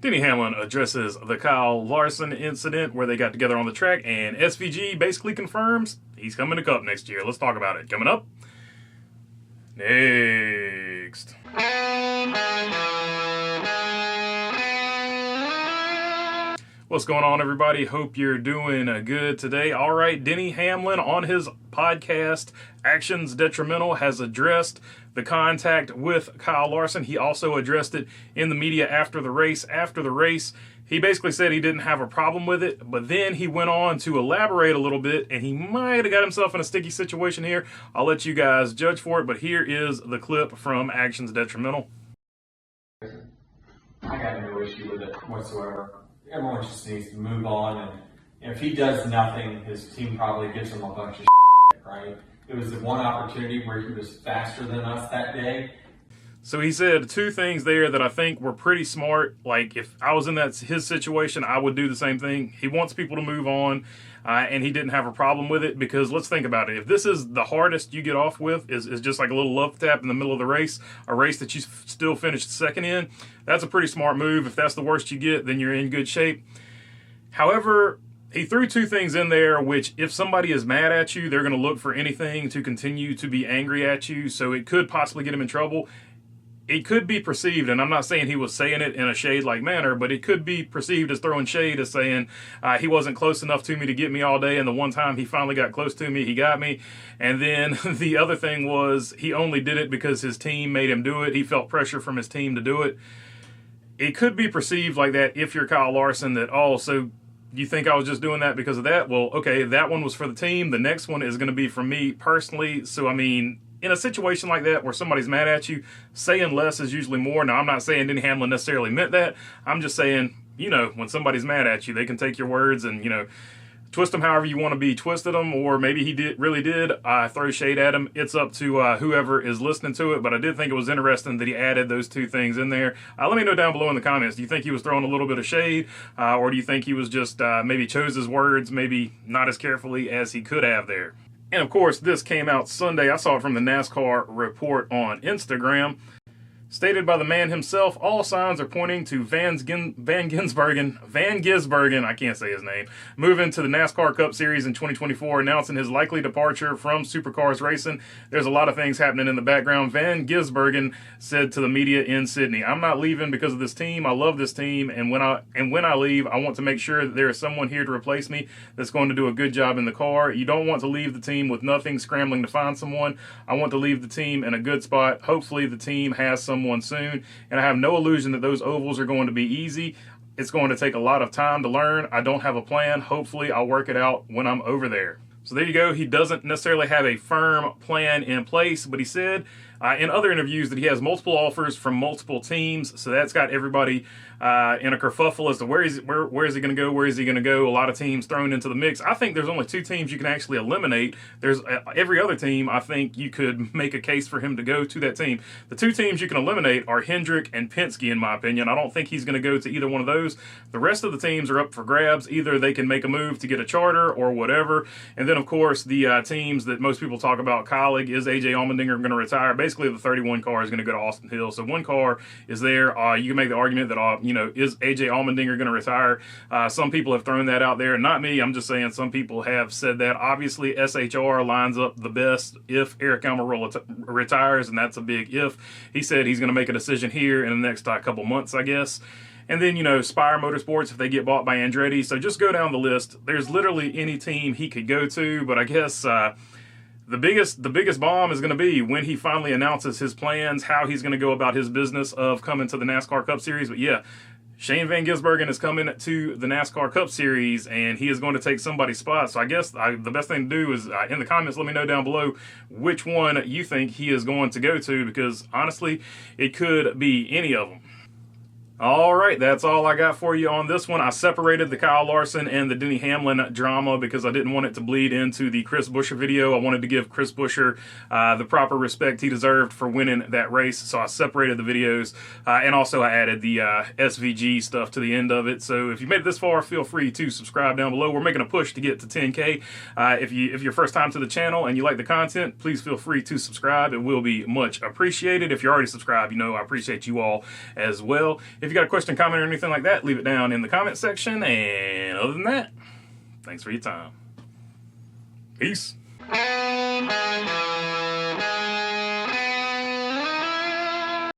Denny Hamlin addresses the Kyle Larson incident where they got together on the track, and SVG basically confirms he's coming to Cup next year. Let's talk about it. Coming up next. What's going on, everybody? Hope you're doing good today. All right, Denny Hamlin on his podcast, Actions Detrimental, has addressed the contact with Kyle Larson. He also addressed it in the media after the race. After the race, he basically said he didn't have a problem with it, but then he went on to elaborate a little bit, and he might have got himself in a sticky situation here. I'll let you guys judge for it, but here is the clip from Actions Detrimental. I got no issue with it whatsoever. Everyone just needs to move on, and if he does nothing, his team probably gives him a bunch of shit, right? It was the one opportunity where he was faster than us that day. So he said two things there that I think were pretty smart. Like, if I was in his situation, I would do the same thing. He wants people to move on, and he didn't have a problem with it, because let's think about it. If this is the hardest you get off with, is just like a little love tap in the middle of the race, a race that you still finished second in, that's a pretty smart move. If that's the worst you get, then you're in good shape. However, he threw two things in there, which if somebody is mad at you, they're going to look for anything to continue to be angry at you, so it could possibly get him in trouble. It could be perceived, and I'm not saying he was saying it in a shade-like manner, but it could be perceived as throwing shade, as saying he wasn't close enough to me to get me all day, and the one time he finally got close to me, he got me. And then the other thing was, he only did it because his team made him do it. He felt pressure from his team to do it. It could be perceived like that if you're Kyle Larson, that, oh, so you think I was just doing that because of that? Well, okay, that one was for the team. The next one is going to be for me personally. So, I mean, in a situation like that where somebody's mad at you, saying less is usually more. Now, I'm not saying Denny Hamlin necessarily meant that. I'm just saying, you know, when somebody's mad at you, they can take your words and, you know, twist them however you want to be twisted them, or maybe he really did throw shade at him. It's up to whoever is listening to it, but I did think it was interesting that he added those two things in there. Let me know down below in the comments. Do you think he was throwing a little bit of shade, or do you think he was just maybe chose his words maybe not as carefully as he could have there? And of course, this came out Sunday. I saw it from the NASCAR report on Instagram. Stated by the man himself, all signs are pointing to Van Gisbergen, I can't say his name, moving to the NASCAR Cup Series in 2024, announcing his likely departure from Supercars racing. There's a lot of things happening in the background. Van Gisbergen said to the media in Sydney, "I'm not leaving because of this team. I love this team, and when I leave, I want to make sure that there is someone here to replace me that's going to do a good job in the car. You don't want to leave the team with nothing, scrambling to find someone. I want to leave the team in a good spot. Hopefully the team has someone soon, and I have no illusion that those ovals are going to be easy. It's going to take a lot of time to learn. I don't have a plan. Hopefully I'll work it out when I'm over there." So there you go. He doesn't necessarily have a firm plan in place, but he said in other interviews that he has multiple offers from multiple teams. So that's got everybody in a kerfuffle as to where is he going to go? Where is he going to go? A lot of teams thrown into the mix. I think there's only two teams you can actually eliminate. There's every other team, I think you could make a case for him to go to that team. The two teams you can eliminate are Hendrick and Penske, in my opinion. I don't think he's going to go to either one of those. The rest of the teams are up for grabs. Either they can make a move to get a charter or whatever. And then, of course, the teams that most people talk about, Kaulig, is A.J. Allmendinger going to retire? Basically, the 31 car is going to go to Austin Hill. So one car is there. You can make the argument that, you know, is A.J. Allmendinger going to retire? Some people have thrown that out there. Not me. I'm just saying some people have said that. Obviously, SHR lines up the best if Eric Almirola retires, and that's a big if. He said he's going to make a decision here in the next couple months, I guess. And then, you know, Spire Motorsports, if they get bought by Andretti. So just go down the list. There's literally any team he could go to, but I guess the biggest bomb is going to be when he finally announces his plans, how he's going to go about his business of coming to the NASCAR Cup Series. But yeah, Shane Van Gisbergen is coming to the NASCAR Cup Series, and he is going to take somebody's spot. So I guess the best thing to do is in the comments, let me know down below which one you think he is going to go to, because honestly, it could be any of them. All right, that's all I got for you on this one. I separated the Kyle Larson and the Denny Hamlin drama because I didn't want it to bleed into the Chris Buescher video. I wanted to give Chris Buescher the proper respect he deserved for winning that race, so I separated the videos, and also I added the SVG stuff to the end of it. So if you made it this far, feel free to subscribe down below. We're making a push to get to 10K. If you're first time to the channel and you like the content, please feel free to subscribe. It will be much appreciated. If you're already subscribed, you know I appreciate you all as well. If you got a question, comment, or anything like that, leave it down in the comment section. And other than that, thanks for your time. Peace.